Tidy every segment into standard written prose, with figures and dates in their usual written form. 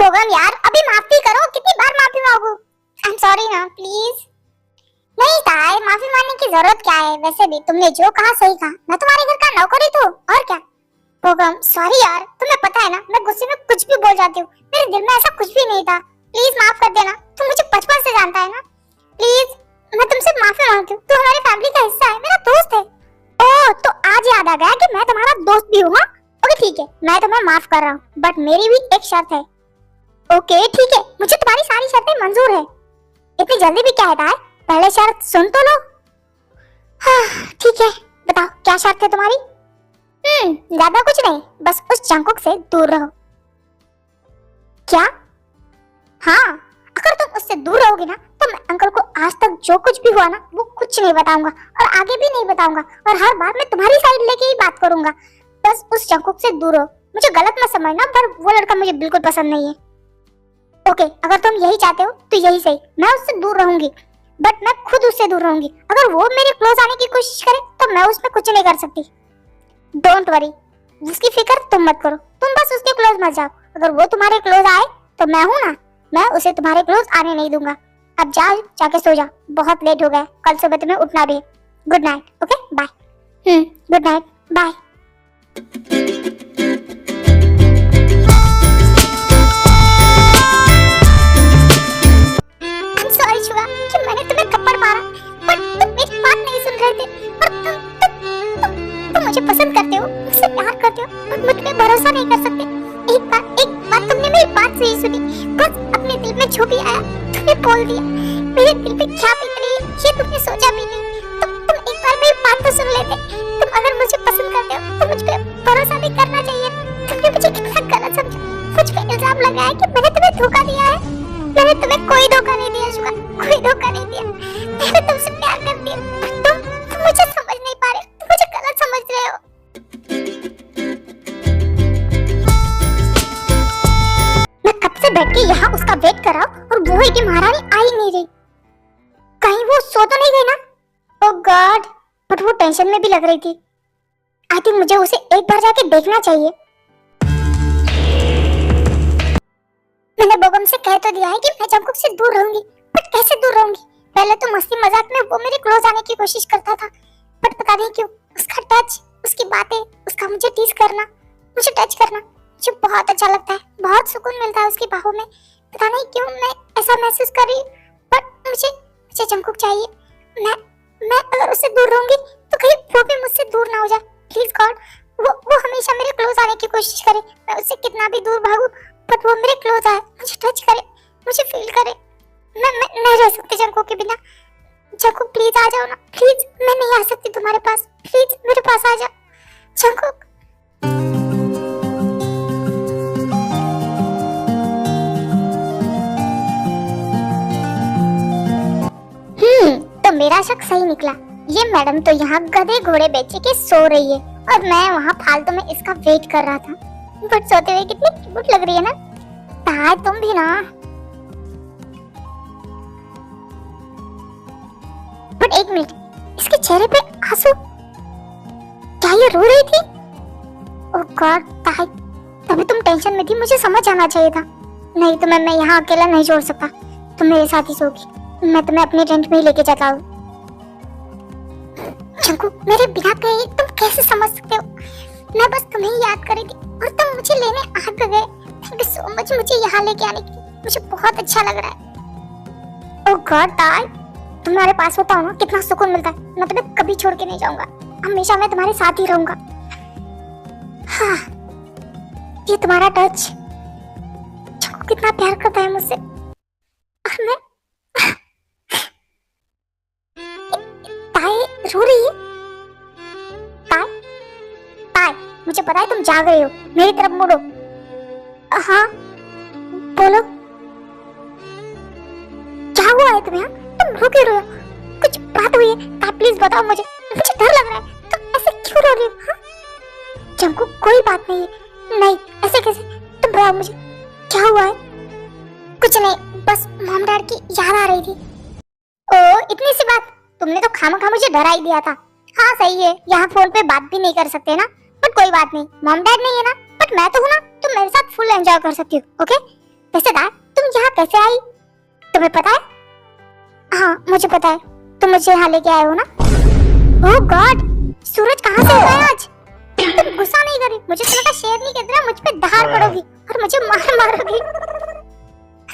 बोगम यार, अभी माफी करो, कितनी बार माफी मांगू। आई एम सॉरी ना, प्लीज। नहीं ताई, माफी मांगने की जरूरत क्या है? वैसे भी तुमने जो कहा सही कहा, मैं तुम्हारे घर का नौकर ही तो और क्या। बोगम सॉरी यार, तुम्हें पता है ना मैं गुस्से में कुछ भी बोल जाती हूँ, मेरे दिल में ऐसा कुछ भी नहीं था। प्लीज माफ कर देना, तुम मुझे बचपन से जानता है ना। प्लीज मैं तुमसे माफी मांगती हूँ, तू हमारी फैमिली का हिस्सा है, मेरा दोस्त है। ओह तो आज याद आ गया कि मैं तुम्हारा दोस्त भी हूँ। हाँ ओके ठीक है, मैं तुम्हें माफ कर रहा हूँ, बट मेरी भी एक शर्त है। ओके ठीक है, मुझे तुम्हारी सारी शर्तें मंजूर है। इतनी जल्दी भी क्या है? पहले शर्त सुन तो लो। हाँ ठीक है, बताओ क्या शर्त है तुम्हारी? ज्यादा कुछ नहीं, बस उस जंकुक से दूर रहो। क्या? हाँ, अगर तुम उससे दूर रहोगे ना तो मैं अंकल को आज तक जो कुछ भी हुआ ना वो कुछ नहीं बताऊंगा और आगे भी नहीं बताऊंगा, और हर बार मैं तुम्हारी साइड लेके ही बात करूंगा। बस उस जंकुक से दूर रहो। मुझे गलत मत समझना, पर वो लड़का मुझे बिल्कुल पसंद नहीं है। ओके अगर तुम यही चाहते हो तो यही सही, मैं उससे दूर रहूंगी, बट मैं खुद उससे दूर रहूंगी। अगर वो मेरे क्लोज आने की कोशिश करे तो मैं उसमें कुछ नहीं कर सकती। डोंट वरी, उसकी फिक्र तुम मत करो, तुम बस उसके क्लोज मत जाओ। अगर वो तुम्हारे क्लोज आए तो मैं हूं ना, मैं उसे तुम्हारे क्लोज आने नहीं दूंगा। अब जाओ, जाके सो जा, बहुत लेट हो गया, कल सुबह तुम्हें उठना भी है। Good night. Okay bye. Good night, bye. Sorry sugar कि मैंने तुम्हें थप्पड़ मारा, पर तुम मेरी बात नहीं सुन रहे थे। और तुम मुझे पसंद करते हो, मुझसे प्यार करते हो, और मुझ पे भरोसा नहीं कर सकते। एक बार तुमने मेरी बात सही सुनी, बस अपने दिल में जो भी आया तुमने बोल दिया। मेरे दिल पे क्या बीत रही है ये तुमने सोचा भी नहीं। तुम एक बार मेरी बात तो सुन लेते। तुम अगर मुझे पसंद करते हो तो मुझ पे भरोसा भी करना चाहिए। तुमने मुझे कितना गलत समझा, मुझ पे इल्जाम लगाया कि मैंने तुम्हें धोखा दिया है। मैंने तुम्हें कोई धोखा नहीं दिया शुगा, कोई धोखा नहीं दिया। मैंने तुमसे प्यार करती हूँ, तुम मुझे समझ नहीं पा रहे, तुम मुझे गलत समझ रहे हो। मैं कब से बैठ के यहाँ उसका वेट कर रहा हूँ और वो है कि महारानी आ ही नहीं रही। कहीं वो सो तो नहीं गई ना? ओह गॉड, बट वो टेंशन में भी लग रही थी। आई थिंक मुझे उसे एक बार जाके देखना चाहिए। मैंने बोगम से कह तो दिया है कि मैं जंकुक से दूर रहूंगी, बट कैसे दूर रहूंगी? पहले तो मस्ती मजाक में वो मेरे क्लोज आने की कोशिश करता था, बट पता नहीं क्यों उसका टच, उसकी बातें, उसका मुझे टीज करना, मुझे टच करना मुझे बहुत अच्छा लगता है, बहुत सुकून मिलता है उसकी बाहों में। पता नहीं क्यों मैं ऐसा महसूस कर रही हूँ, बट मुझे जंकुक चाहिए। मैं अगर उससे दूर रहूंगी तो कहीं वो भी मुझसे दूर ना हो जाए। प्लीज गॉड, वो हमेशा मेरे क्लोज आने की कोशिश करे। मैं उससे कितना भी दूर भागूं, बट वो मेरे क्लोज आए, मुझे टच करे, मुझे फील करे। मैं नहीं रह सकती जंकुक के बिना। जंकुक प्लीज आ जाओ ना, प्लीज। मैं नहीं आ सकती तुम्हारे पास, प्लीज मेरे पास आ जाओ जंकुक। तो मेरा शक सही निकला। ये मैडम तो यहाँ गधे घोड़े बेचे के सो रही है और मैं वहाँ फालतू में इसका वेट कर रहा था। बट सोते हुए कितनी क्यूट लग रही है ना। ताई तुम भी ना। बट एक मिनट, इसके चेहरे पे आंसू, क्या ये रो रही थी? ओह गॉड ताई, तभी तुम टेंशन में थी, मुझे समझ आना चाहिए था। नहीं तो मैं यहाँ अकेला नहीं छोड़ सकता, तुम मेरे साथ ही सोगी। मैं तुम्हें अपने टेंट में ही लेके जाता हूँ। जंकुक, मेरे बिना कहे तुम कैसे समझ सकते हो? मैं बस तुम्हें ही याद कर रही थी और तुम मुझे लेने आ गए। थैंक यू सो मच मुझे यहाँ लेके आने के लिए, मुझे बहुत अच्छा लग रहा है। ओह गॉड ताई, तुम्हारे पास होता हो ना कितना सुकून मिलता है। मैं तुम्हें कभी छोड़ के नहीं जाऊंगा, हमेशा मैं तुम्हारे साथ ही रहूंगा। हाँ, ये तुम्हारा टच, जंकुक कितना प्यार करता है मुझसे, और मैं रो रही है। ताई, ताई, मुझे पता है तुम जाग रही हो, मेरी तरफ मुड़ो। हाँ बोलो, क्या हुआ है तुम्हें? तुम रो क्यों रहे हो? कुछ बात हुई है? ताई प्लीज बताओ मुझे डर लग रहा है। तुम ऐसे क्यों रो रही हो? हाँ जंकुक, कोई बात नहीं है। नहीं ऐसे कैसे? तुम बताओ मुझे क्या हुआ है? कुछ नहीं, बस मॉम डैड की याद आ रही थी। ओ इतनी सी बात, तुमने तो खामखा मुझे डरा ही दिया था। हाँ सही है, यहाँ फोन पे बात भी नहीं कर सकते ना, बट कोई बात नहीं, मॉम डैड नहीं है ना, बट मैं तो हूँ ना, तुम मेरे साथ फुल एंजॉय कर सकती हो। ओके वैसे ताई तुम यहाँ कैसे आई? तुम्हें पता है? हाँ मुझे पता है, तुम मुझे यहाँ लेके आए हो ना? ओह गॉड, सूरज कहाँ से उगा है आज? तुम गुस्सा नहीं करी? मुझे तो लगा शेरनी की तरह मुझ पे दहाड़ पड़ोगी और मुझे मारोगी।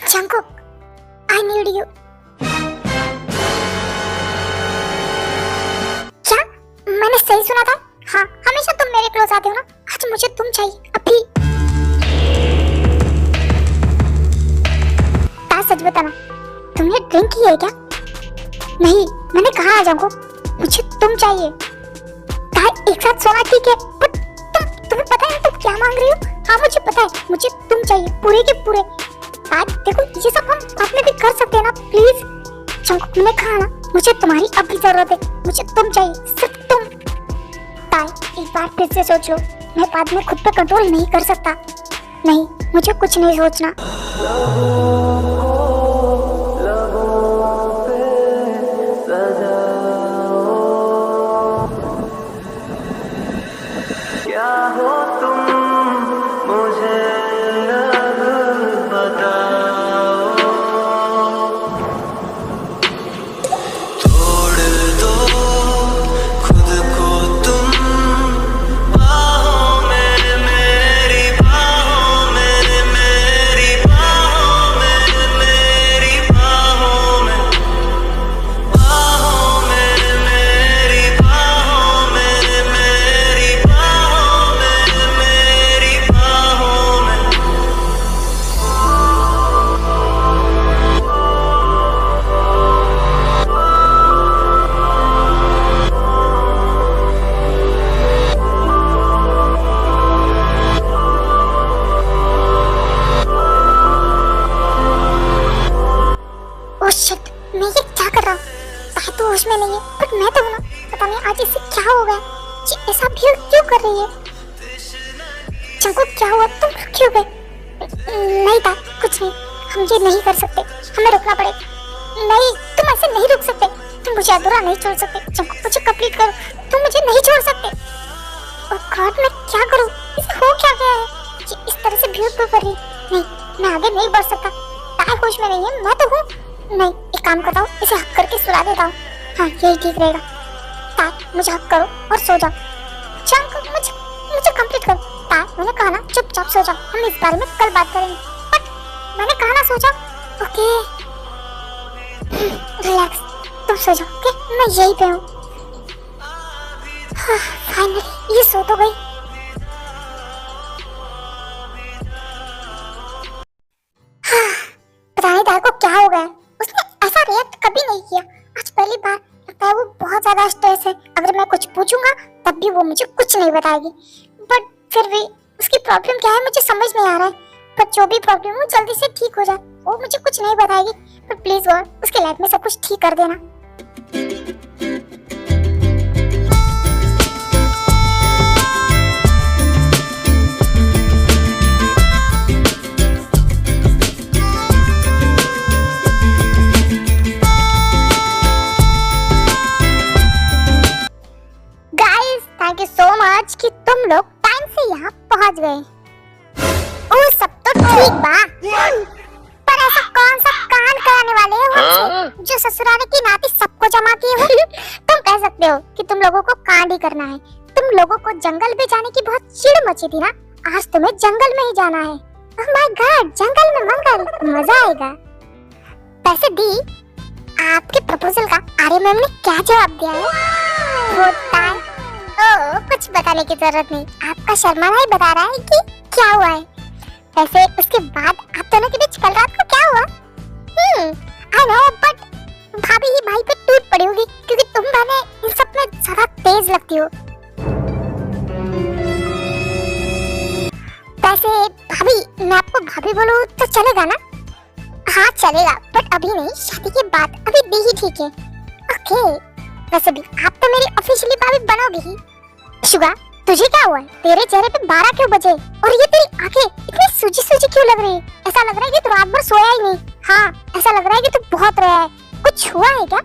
Jungkook, I need you. क्या मैंने सही सुना था? हाँ, हमेशा तुम मेरे क्लोज आते हो ना, आज मुझे तुम चाहिए अभी। सच बताना, तुमने ड्रिंक की है क्या? नहीं, मैंने कहा आ जाऊंगा, मुझे तुम चाहिए। एक साथ सोना ठीक है, बट तुम्हें पता है तुम क्या मांग रही हो? हाँ मुझे पता है, मुझे तुम चाहिए पूरे के पूरे। आज देखो ये सब हम बाद में भी कर सकते हैं ना, प्लीज। जंगकुक मैंने कहा ना, मुझे तुम्हारी अभी जरूरत है, मुझे तुम चाहिए, सिर्फ तुम। ताई एक बार फिर से सोच लो, मैं बाद में खुद पे कंट्रोल नहीं कर सकता। नहीं, मुझे कुछ नहीं सोचना। क्या हुआ, तुम क्यों गए? नहीं था कुछ नहीं, हम ये नहीं कर सकते, हमें रुकना पड़ेगा। नहीं, तुम ऐसे नहीं रुक सकते, तुम मुझे अधूरा नहीं छोड़ सकते। जंगकुक मुझे कंप्लीट करो, तुम मुझे नहीं छोड़ सकते। ओह गॉड, मैं क्या करूं? इसे हो क्या गया है? ये इस तरह से भीड़ क्यों कर रही? नहीं, मैं आगे नहीं बढ़ सकता। ताई होश में नहीं है, मैं तो हूँ। नहीं, एक काम करता हूँ, इसे हक करके सुला देता हूँ। हाँ यही ठीक रहेगा। ताई मुझे हक करो और सो जाओ। जंगकुक मुझे कंप्लीट करो। ताई मैंने कहा ना, चुपचाप सो जाओ, हम इस बारे में कल बात करेंगे। बट मैंने कहा ना सो जाओ। ओके रिलैक्स, तुम सो जाओ। ओके मैं यहीं पे हूँ। फाइनली ये सो तो गई। पता नहीं ताई को क्या हो गया, उसने ऐसा रिएक्ट कभी नहीं किया, आज पहली बार। लगता है वो बहुत ज्यादा स्ट्रेस है, अगर मैं कुछ पूछूंगा तब भी वो मुझे कुछ नहीं बताएगी। बट फिर भी उसकी प्रॉब्लम क्या है मुझे समझ नहीं आ रहा है। पर जो भी प्रॉब्लम हो जल्दी से ठीक हो जाए, वो मुझे कुछ नहीं बताएगी। पर प्लीज गॉड उसके लाइफ में सब कुछ ठीक कर देना। थैंक यू सो मच कि तुम लोग टाइम से यहाँ पहुँच गए। ओ सब तो ठीक बा, पर ऐसा कौन सा कांड कराने वाले हो जो ससुराल की नाती सबको जमा किए हो? तुम कह सकते हो कि तुम लोगों को कांड ही करना है। तुम लोगों को जंगल में जाने की बहुत चिढ़ मची थी ना, आज तुम्हें जंगल में ही जाना है। ओह माय गॉड, जंगल में मंगल, मजा आएगा। पैसे दी आपके प्रपोजल का आर्य मैम ने क्या जवाब दिया है? कुछ बताने की जरूरत नहीं, आपका शर्माना ही बता रहा है कि क्या हुआ है। वैसे उसके बाद आप दोनों के बीच कल रात को क्या हुआ? आई नो, बट भाभी ही भाई पे टूट पड़ी होगी क्योंकि तुम बहनें इन सब में ज्यादा तेज लगती हो। वैसे भाभी, मैं आपको भाभी बोलूं तो चलेगा ना? हाँ चलेगा, बट अभी नहीं, शादी के बाद। अभी दी ही ठीक है। ओके, वैसे भी आप तो मेरी ऑफिशियली भाभी बनोगी ही। शुगा, तुझे क्या हुआ है? तेरे चेहरे पे 12 क्यों बजे? और ये तेरी आंखें इतनी सूजी सूजी क्यों लग रही है? ऐसा लग रहा है कि तू रात भर सोया ही नहीं। हाँ, ऐसा लग रहा है कि तू बहुत रोया है। कुछ हुआ है क्या?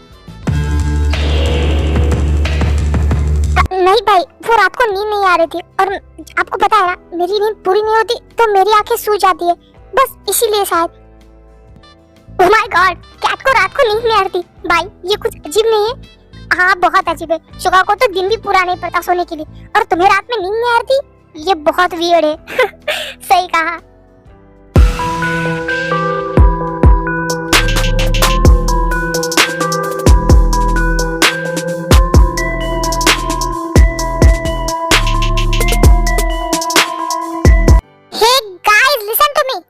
नहीं भाई, वो रात को नींद नहीं आ रही थी, और आपको पता है ना, मेरी नींद पूरी नहीं होती तो मेरी आंखें सूज जाती है। बस इसीलिए शायद। ओह माय गॉड, कैट को रात को नींद नहीं आती। भाई ये कुछ अजीब नहीं है? हाँ बहुत अजीब है। शुगा को तो दिन भी पूरा नहीं पड़ता सोने के लिए, और तुम्हें रात में नींद नहीं आती? ये बहुत वियर्ड है। सही कहा। Hey guys listen to me.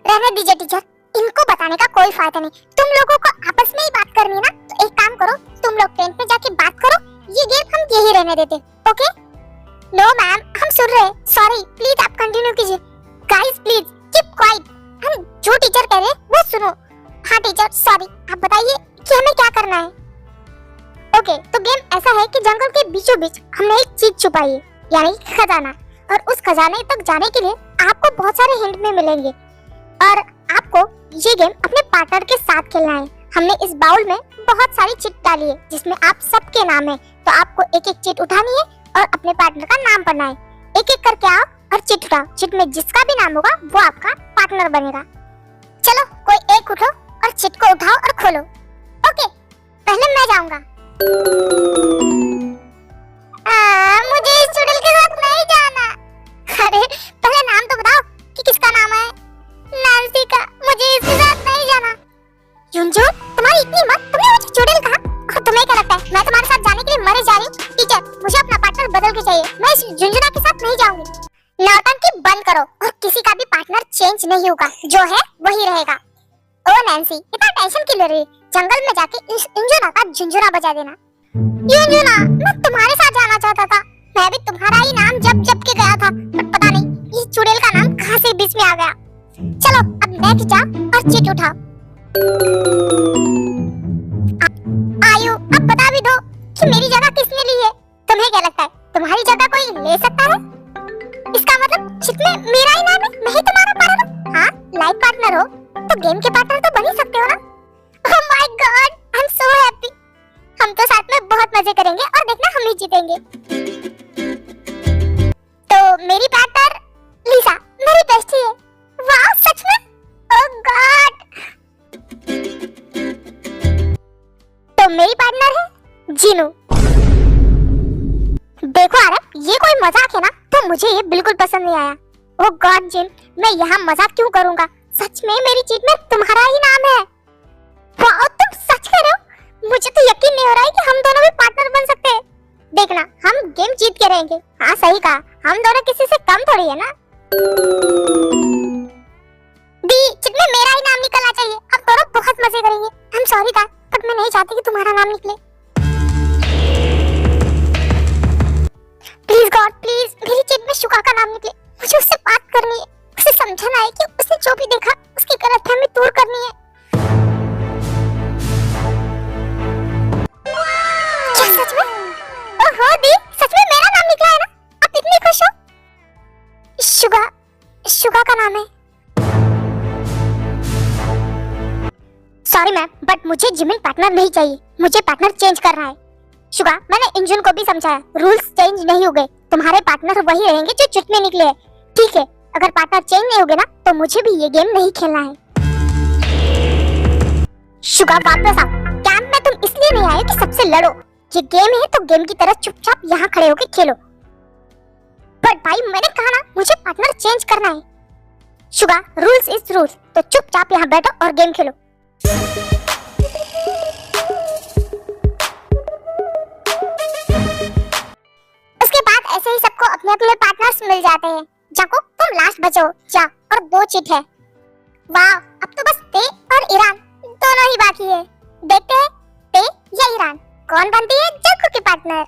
रहने दीजिए टीचर, इनको बताने का कोई फायदा नहीं। तुम लोगों को आपस में ही बात करनी है ना, तो एक काम करो, तुम लोग टेंट में जाके बात करो। ये गेम हम यही रहने देते, ओके? नो मैम, हम सुन रहे। सॉरी, प्लीज आप कंटिन्यू कीजिए। Guys please keep quiet. हम जो टीचर कह रहे हैं वो सुनो। हाँ टीचर, सॉरी, आप बताइए कि हमें क्या करना है। ओके, तो गेम ऐसा है कि जंगल के बीचों बीच हमने एक चीज छुपाई है, यानी खजाना। और उस खजाने तक जाने के लिए आपको बहुत सारे हिंट में मिलेंगे, और आपको ये गेम अपने पार्टनर के साथ खेलना है। हमने इस बाउल में बहुत सारी चिट डाली है जिसमें आप सबके नाम है, तो आपको एक एक चिट उठानी है और अपने पार्टनर का नाम पढ़ना है। एक एक करके आओ और चिट उठाओ। चिट में जिसका भी नाम होगा वो आपका पार्टनर बनेगा। चलो कोई एक उठो और चिट को उठाओ और खोलो। ओके, पहले मैं जाऊंगा। मुझे इस चुड़ैल के साथ नहीं जाना। अरे पहले नाम तो बताओ कि किसका नाम है। नैंसी का। मुझे इसके साथ नहीं जाना। युनजुन, तुम्हारी इतनी हिम्मत, तुमने मुझे चुड़ैल कहा, और तुम्हें क्या लगता है मैं तुम्हारे साथ जाने के लिए मरे जा रही हूँ? टीचर, मुझे अपना पार्टनर बदल के चाहिए। मैं इस झुंझुना के साथ नहीं जाऊंगी। नौटंकी बंद करो, और किसी का भी पार्टनर चेंज नहीं होगा, जो है वही रहेगा। ओ नैंसी, इतना टेंशन क्यों ले रही है? जंगल में जाके इस इंजुना का झुंझुना बजा देना। युनजुना, मैं तुम्हारे साथ जाना चाहता था। मैं भी तुम्हारा ही नाम जप जप के गया था, पर पता नहीं इस चुड़ैल का नाम कहाँ से बीच में आ गया। चलो अब नेक्स्ट जाओ और चिट उठाओ। आयु, अब बता भी दो कि मेरी जगह किसने ली है। तुम्हें क्या लगता है तुम्हारी जगह कोई ले सकता है? इसका मतलब चिट में मेरा ही नाम है, मैं ही तुम्हारा पार्टनर। हाँ, लाइफ पार्टनर हो तो गेम के पार्टनर तो बन ही सकते हो ना। Oh my God, I am so happy. हम तो साथ में बहुत मजे करेंगे और देखना हम ही जीतेंगे। तो मेरी पार्टनर लिसा मेरी बेस्टी है। वाह, सच में? ओह गॉड। तो मेरी पार्टनर है जीनू। देखो आरव, ये कोई मजाक है ना, तो मुझे ये बिल्कुल पसंद नहीं आया। ओह गॉड जिन, मैं यहाँ मजाक क्यों करूँगा? सच में मेरी चीट में तुम्हारा ही नाम है। वाह, तुम सच कह रहे हो? मुझे तो यकीन नहीं हो रहा है कि हम दोनों भी पार्टनर बन सकते हैं। देखना, हम गेम जीत के रहेंगे। हाँ सही कहा, हम दोनों किसी से कम थोड़ी है ना। दी, चिट में मेरा ही नाम निकलना चाहिए। हम दोनों बहुत मजे करेंगे। आई एम सॉरी था, बट मैं नहीं चाहती कि तुम्हारा नाम निकले। प्लीज गॉड प्लीज, मेरी चिट में शुका का नाम निकले। मुझे उससे बात करनी है, उसे समझाना है कि उसने जो भी देखा उसकी गलतफहमी दूर करनी है। क्या सच में? ओहो दी, सच में मेरा नाम निकला है ना? आप इतनी खुश हो? शुगा, शुगा का नाम है। सॉरी मैम, बट मुझे जिमिन पार्टनर नहीं चाहिए। मुझे पार्टनर चेंज करना है। शुगा, मैंने इंजन को भी समझाया, रूल्स चेंज नहीं हो गए। तुम्हारे पार्टनर वही रहेंगे जो चिट में निकले हैं। ठीक है, अगर पार्टनर चेंज नहीं होगे ना, तो मुझे भी ये गेम नहीं खेलना है। शुगा वापस आओ। कैंप में तुम इसलिए नहीं आए कि सबसे लड़ो। ये गेम है तो गेम की तरह चुपचाप यहाँ खड़े होकर खेलो। बट भाई मैंने कहा ना, मुझे पार्टनर चेंज करना है। शुगा, रूल्स इज रूल्स, तो चुपचाप यहाँ बैठो और गेम खेलो। उसके बाद ऐसे ही सबको अपने अपने पार्टनर्स मिल जाते हैं। जाको, तुम लास्ट बचो, जा, और 2 चिट है। वाह, अब तो बस ते और ईरान दोनों ही बाकी है। देखते हैं ते या ईरान कौन बनती है जाको की पार्टनर।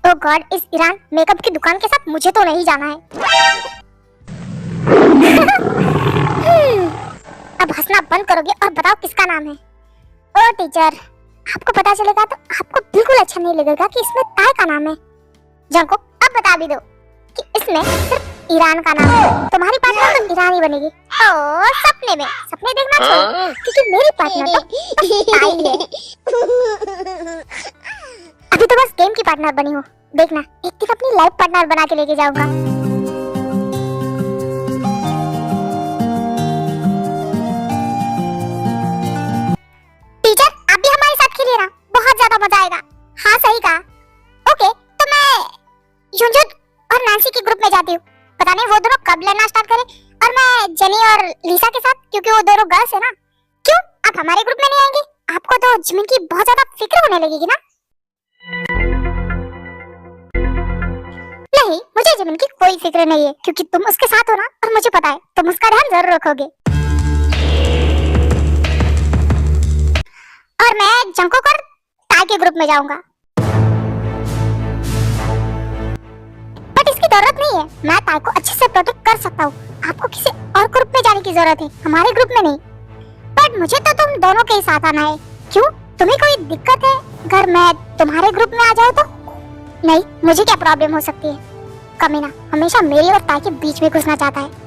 ओह गॉड, इस ईरान मेकअप की दुकान के साथ मुझे तो नहीं जाना है। अब हंसना बंद करोगे और बताओ किसका नाम है? ओ टीचर, आपको पता चलेगा तो आपको बिल्कुल अच्छा नहीं लगेगा कि इसमें ताय का नाम है। जाको, अब बता भी दो कि इसमें सिर्फ ईरान का नाम है। तुम्हारी पार्टनर तो ईरान ही बनेगी। ओ सपने में, सपने देखना छोड़ो, क्योंकि मेरी पार्टनर तो ताई है। अभी तो बस गेम की पार्टनर बनी हो, देखना एक दिन अपनी लाइफ पार्टनर बना के लेके जाऊंगा। बहुत ज्यादा मजा आएगा। हाँ सही कहा। ओके तो मैं युंजुन और नैन्सी के ग्रुप में जाती हूँ। पता नहीं वो दोनों कब लड़ना स्टार्ट करें, और मैं जेनी और लिसा के साथ, क्योंकि वो दोनों गर्ल्स है ना। क्यों आप हमारे ग्रुप में नहीं आएंगे? आपको तो जिमिन की बहुत ज्यादा फिक्र होने लगेगी ना। नहीं, मुझे जिमिन की कोई फिक्र नहीं है, क्योंकि तुम उसके साथ हो ना, और मुझे पता है तुम उसका ध्यान जरूर रखोगे। और मैं जंकुक और ताई के ग्रुप में जाऊंगा। बट इसकी जरूरत नहीं है, मैं ताई को अच्छे से प्रोटेक्ट कर सकता हूँ। आपको किसी और ग्रुप में जाने की जरूरत है, हमारे ग्रुप में नहीं। बट मुझे तो तुम दोनों के ही साथ आना है। क्यों, तुम्हें कोई दिक्कत है अगर मैं तुम्हारे ग्रुप में आ जाऊँ तो? नहीं, मुझे क्या प्रॉब्लम हो सकती है? कमीना हमेशा मेरी और ताई के बीच में घुसना चाहता है।